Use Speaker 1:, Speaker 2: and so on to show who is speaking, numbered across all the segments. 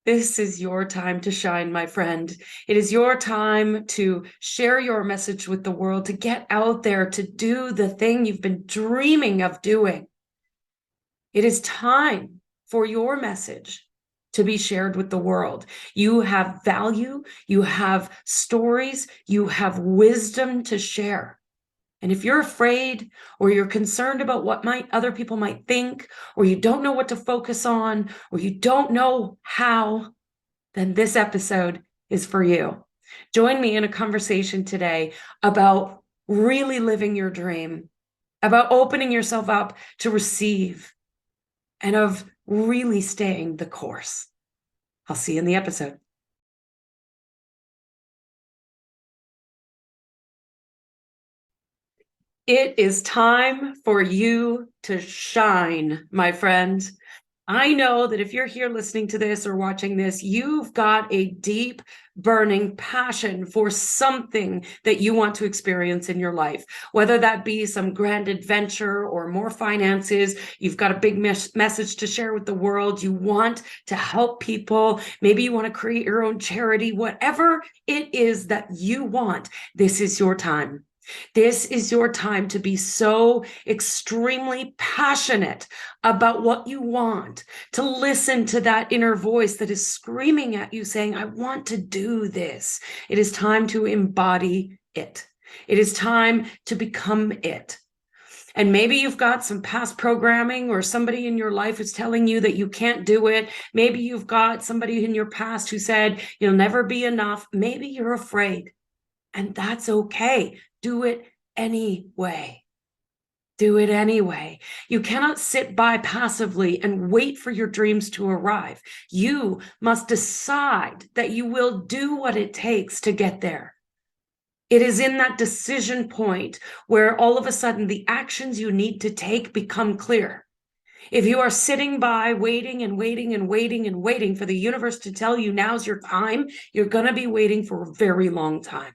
Speaker 1: This is your time to shine, my friend. It is your time to share your message with the world, to get out there, to do the thing you've been dreaming of doing. It is time for your message to be shared with the world. You have value, you have stories, you have wisdom to share. And if you're afraid or you're concerned about what other people might think, or you don't know what to focus on, or you don't know how, then this episode is for you. Join me in a conversation today about really living your dream, about opening yourself up to receive, and of really staying the course. I'll see you in the episode. It is time for you to shine, my friend. I know that if you're here listening to this or watching this, you've got a deep, burning passion for something that you want to experience in your life, whether that be some grand adventure or more finances. You've got a big message to share with the world. You want to help people. Maybe you want to create your own charity, whatever it is that you want. This is your time. This is your time to be so extremely passionate about what you want, to listen to that inner voice that is screaming at you saying, I want to do this. It is time to embody it. It is time to become it. And maybe you've got some past programming or somebody in your life who's telling you that you can't do it. Maybe you've got somebody in your past who said, you'll never be enough. Maybe you're afraid. And that's okay. Do it anyway. Do it anyway. You cannot sit by passively and wait for your dreams to arrive. You must decide that you will do what it takes to get there. It is in that decision point where all of a sudden the actions you need to take become clear. If you are sitting by waiting and waiting and waiting and waiting for the universe to tell you now's your time, you're going to be waiting for a very long time.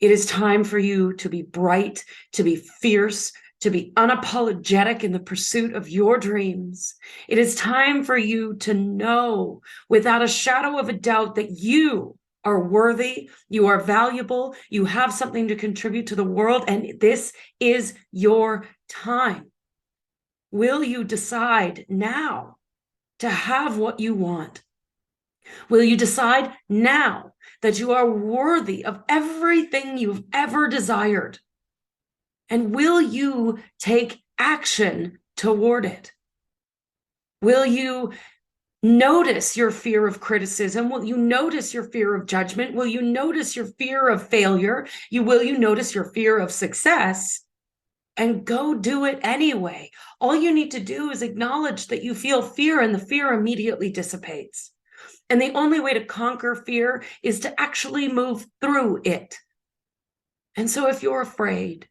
Speaker 1: It is time for you to be bright, to be fierce, to be unapologetic in the pursuit of your dreams. It is time for you to know without a shadow of a doubt that you are worthy, you are valuable, you have something to contribute to the world, and this is your time. Will you decide now to have what you want? Will you decide now that you are worthy of everything you've ever desired? And will you take action toward it? Will you notice your fear of criticism? Will you notice your fear of judgment? Will you notice your fear of failure? Will you notice your fear of success? And go do it anyway. All you need to do is acknowledge that you feel fear, and the fear immediately dissipates. And the only way to conquer fear is to actually move through it. And so if you're afraid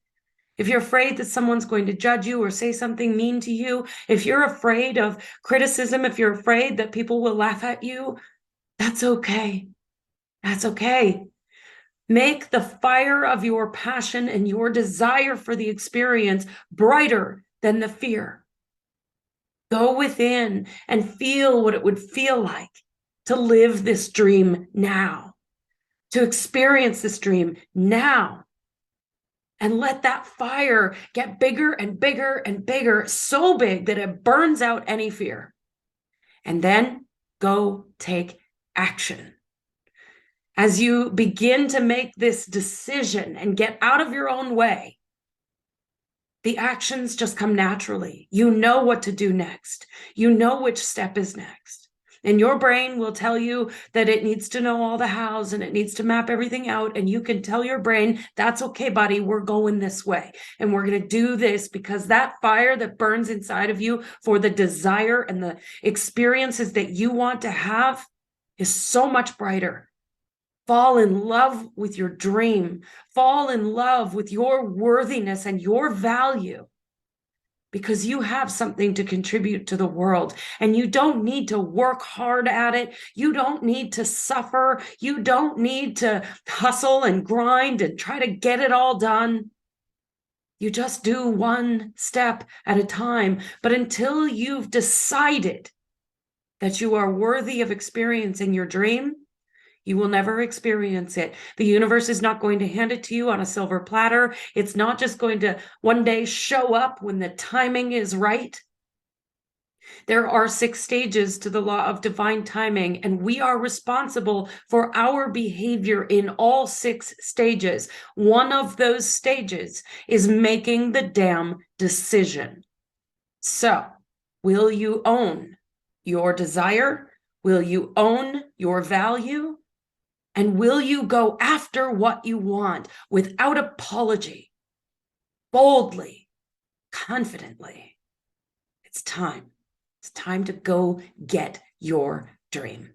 Speaker 1: that someone's going to judge you or say something mean to you, if you're afraid of criticism, if you're afraid that people will laugh at you, that's okay. That's okay. Make the fire of your passion and your desire for the experience brighter than the fear. Go within and feel what it would feel like to live this dream now, to experience this dream now. And let that fire get bigger and bigger and bigger, so big that it burns out any fear. And then go take action. As you begin to make this decision and get out of your own way, the actions just come naturally. You know what to do next. You know which step is next. And your brain will tell you that it needs to know all the hows and it needs to map everything out. And you can tell your brain, that's okay, buddy, we're going this way. And we're going to do this because that fire that burns inside of you for the desire and the experiences that you want to have is so much brighter. Fall in love with your dream. Fall in love with your worthiness and your value, because you have something to contribute to the world, and you don't need to work hard at it. You don't need to suffer. You don't need to hustle and grind and try to get it all done. You just do one step at a time. But until you've decided that you are worthy of experiencing your dream, you will never experience it. The universe is not going to hand it to you on a silver platter. It's not just going to one day show up when the timing is right. There are 6 stages to the law of divine timing, and we are responsible for our behavior in all 6 stages. One of those stages is making the damn decision. So, will you own your desire? Will you own your value? And will you go after what you want without apology, boldly, confidently? It's time. It's time to go get your dream.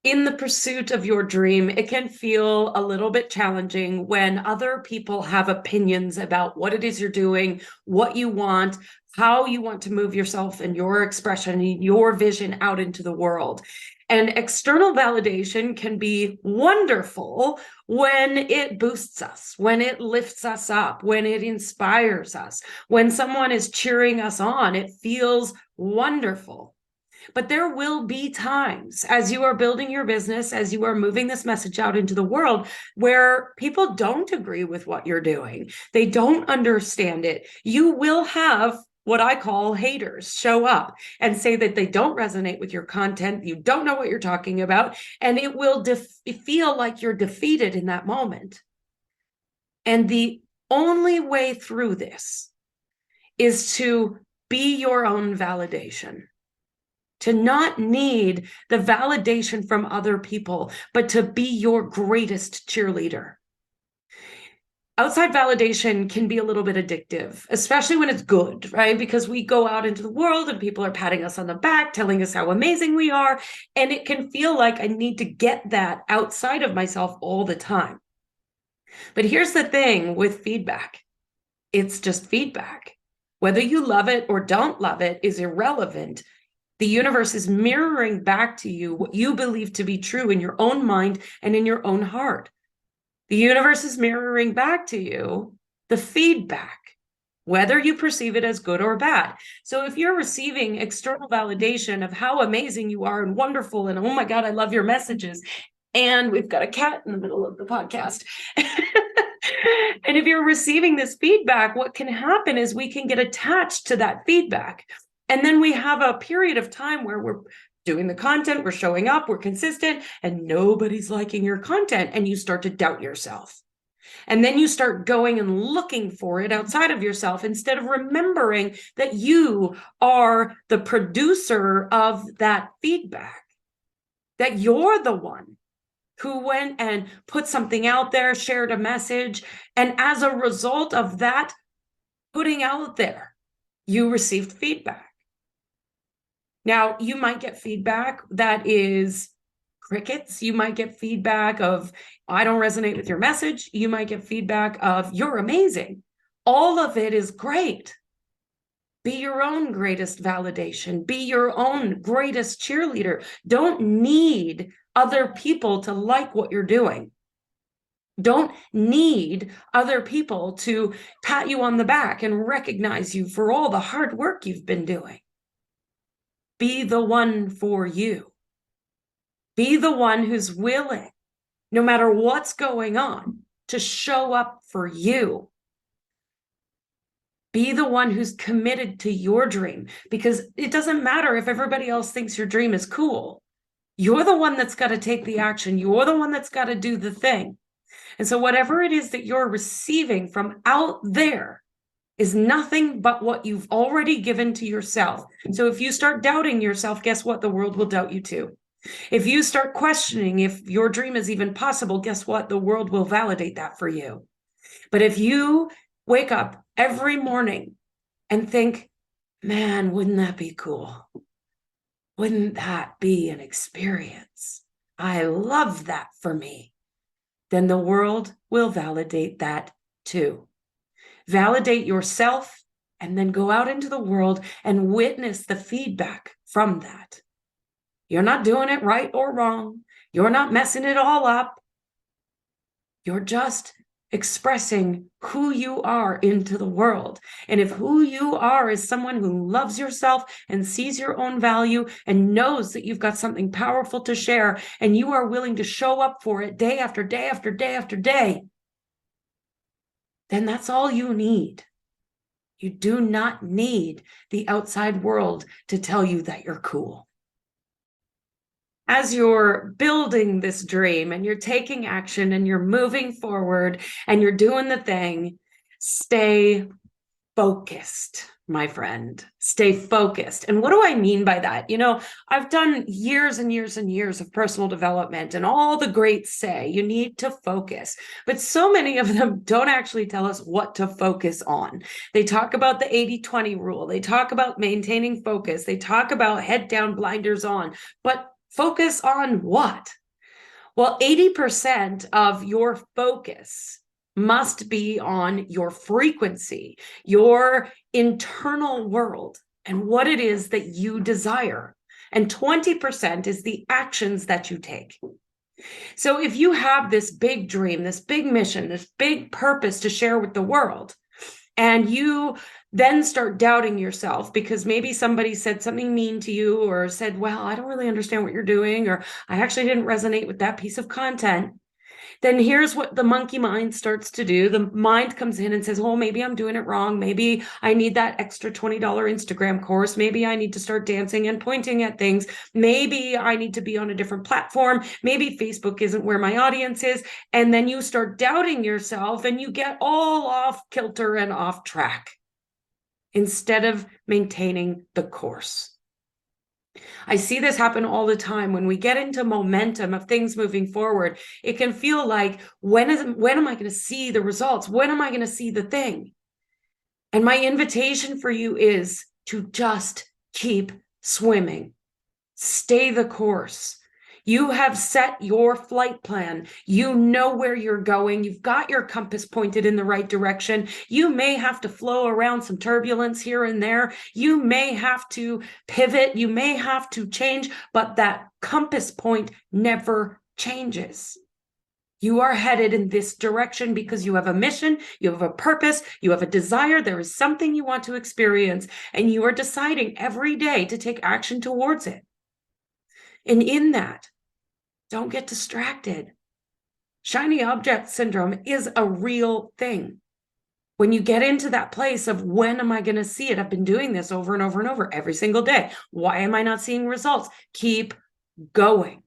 Speaker 1: In the pursuit of your dream, it can feel a little bit challenging when other people have opinions about what it is you're doing, what you want, how you want to move yourself and your expression and your vision out into the world. And external validation can be wonderful when it boosts us, when it lifts us up, when it inspires us, when someone is cheering us on. It feels wonderful. But there will be times as you are building your business, as you are moving this message out into the world, where people don't agree with what you're doing. They don't understand it. You will have what I call haters show up and say that they don't resonate with your content. You don't know what you're talking about. And it will feel like you're defeated in that moment. And the only way through this is to be your own validation. To not need the validation from other people, but to be your greatest cheerleader. Outside validation can be a little bit addictive, especially when it's good, right? Because we go out into the world and people are patting us on the back, telling us how amazing we are. And it can feel like I need to get that outside of myself all the time. But here's the thing with feedback. It's just feedback. Whether you love it or don't love it is irrelevant. The universe is mirroring back to you what you believe to be true in your own mind and in your own heart. The universe is mirroring back to you the feedback, whether you perceive it as good or bad. So if you're receiving external validation of how amazing you are and wonderful, and oh my God, I love your messages, and we've got a cat in the middle of the podcast. And if you're receiving this feedback, what can happen is we can get attached to that feedback. And then we have a period of time where we're doing the content, we're showing up, we're consistent, and nobody's liking your content, and you start to doubt yourself. And then you start going and looking for it outside of yourself instead of remembering that you are the producer of that feedback, that you're the one who went and put something out there, shared a message, and as a result of that putting out there, you received feedback. Now, you might get feedback that is crickets. You might get feedback of, I don't resonate with your message. You might get feedback of, you're amazing. All of it is great. Be your own greatest validation. Be your own greatest cheerleader. Don't need other people to like what you're doing. Don't need other people to pat you on the back and recognize you for all the hard work you've been doing. Be the one for you. Be the one who's willing, no matter what's going on, to show up for you. Be the one who's committed to your dream, because it doesn't matter if everybody else thinks your dream is cool. You're the one that's got to take the action. You're the one that's got to do the thing. And so whatever it is that you're receiving from out there is nothing but what you've already given to yourself. So if you start doubting yourself, guess what? The world will doubt you too. If you start questioning if your dream is even possible, guess what? The world will validate that for you. But if you wake up every morning and think, man, wouldn't that be cool? Wouldn't that be an experience? I love that for me. Then the world will validate that too. Validate yourself and then go out into the world and witness the feedback from that. You're not doing it right or wrong. You're not messing it all up. You're just expressing who you are into the world. And if who you are is someone who loves yourself and sees your own value and knows that you've got something powerful to share, and you are willing to show up for it day after day after day after day, then that's all you need. You do not need the outside world to tell you that you're cool. As you're building this dream and you're taking action and you're moving forward and you're doing the thing, stay focused, my friend. Stay focused. And what do I mean by that? You know, I've done years and years and years of personal development, and all the greats say you need to focus. But so many of them don't actually tell us what to focus on. They talk about the 80-20 rule. They talk about maintaining focus. They talk about head down, blinders on. But focus on what? Well, 80% of your focus must be on your frequency, your internal world, and what it is that you desire. And 20% is the actions that you take. So if you have this big dream, this big mission, this big purpose to share with the world, and you then start doubting yourself because maybe somebody said something mean to you or said, well, I don't really understand what you're doing, or I actually didn't resonate with that piece of content, then here's what the monkey mind starts to do. The mind comes in and says, oh, maybe I'm doing it wrong. Maybe I need that extra $20 Instagram course. Maybe I need to start dancing and pointing at things. Maybe I need to be on a different platform. Maybe Facebook isn't where my audience is. And then you start doubting yourself and you get all off kilter and off track instead of maintaining the course. I see this happen all the time. When we get into momentum of things moving forward, it can feel like, when am I going to see the results? When am I going to see the thing? And my invitation for you is to just keep swimming. Stay the course. You have set your flight plan. You know where you're going. You've got your compass pointed in the right direction. You may have to flow around some turbulence here and there. You may have to pivot. You may have to change, but that compass point never changes. You are headed in this direction because you have a mission, you have a purpose, you have a desire. There is something you want to experience, and you are deciding every day to take action towards it. And in that, don't get distracted. Shiny object syndrome is a real thing. When you get into that place of, when am I going to see it? I've been doing this over and over and over every single day. Why am I not seeing results? Keep going.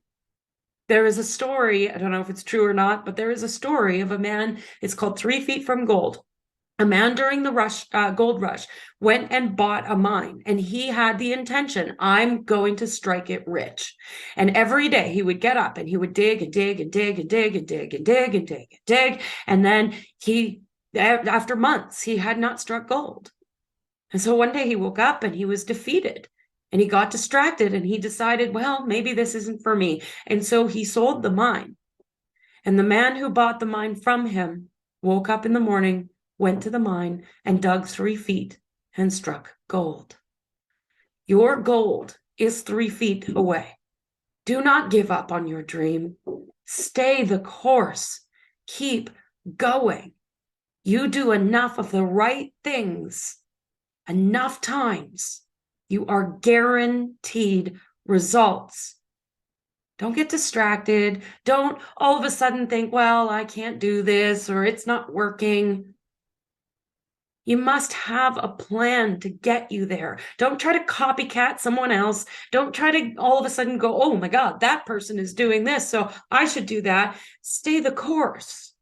Speaker 1: There is a story, I don't know if it's true or not, but there is a story of a man. It's called 3 Feet from Gold. A man during the gold rush went and bought a mine, and he had the intention, I'm going to strike it rich. And every day he would get up and he would dig and dig and dig and dig and dig and dig and dig and dig. And then after months, he had not struck gold. And so one day he woke up and he was defeated, and he got distracted, and he decided, well, maybe this isn't for me. And so he sold the mine. And the man who bought the mine from him woke up in the morning, went to the mine, and dug 3 feet and struck gold. Your gold is 3 feet away. Do not give up on your dream. Stay the course. Keep going. You do enough of the right things, enough times, you are guaranteed results. Don't get distracted. Don't all of a sudden think, well, I can't do this, or it's not working. You must have a plan to get you there. Don't try to copycat someone else. Don't try to all of a sudden go, oh my God, that person is doing this, so I should do that. Stay the course.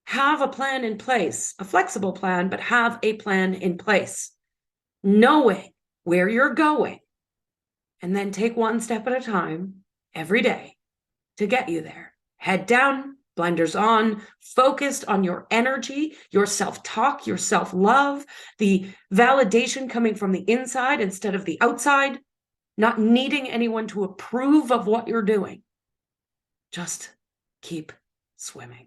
Speaker 1: Have a plan in place, a flexible plan, but have a plan in place, knowing where you're going, and then take one step at a time every day to get you there. Head down, blinders on, focused on your energy, your self-talk, your self-love, the validation coming from the inside instead of the outside, not needing anyone to approve of what you're doing. Just keep swimming.